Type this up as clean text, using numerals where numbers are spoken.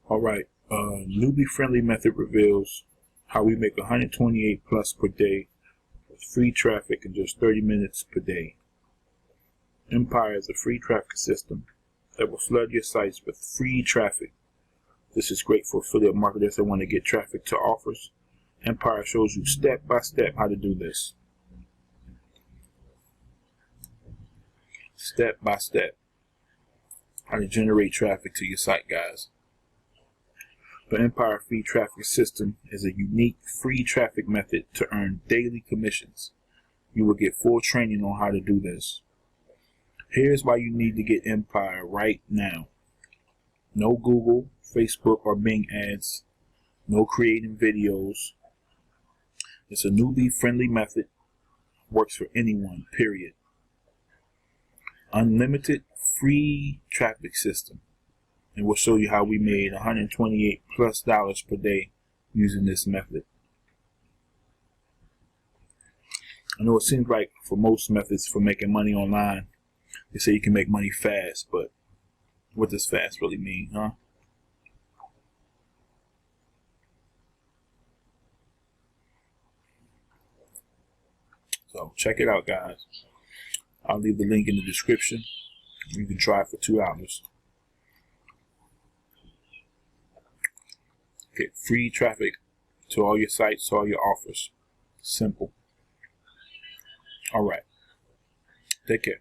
Alright, Newbie-friendly method reveals how we make 128 plus per day with free traffic in just 30 minutes per day. Empire is a free traffic system that will flood your sites with free traffic. This is great for affiliate marketers that want to get traffic to offers. Empire shows you step by step how to do this. Step by step. How to generate traffic to your site, guys. The Empire Free Traffic System is a unique free traffic method to earn daily commissions. You will get full training on how to do this. Here's why you need to get Empire right now. No Google, Facebook, or Bing ads. No creating videos. It's a newbie-friendly method. Works for anyone, period. Unlimited free traffic system. And we'll show you how we made $128 plus per day using this method. I know it seems like for most methods for making money online, they say you can make money fast, but what does fast really mean, huh? So check it out, guys. I'll leave the link in the description. You can try it for 2 hours. Get free traffic to all your sites, to all your offers. Simple. All right. Take care.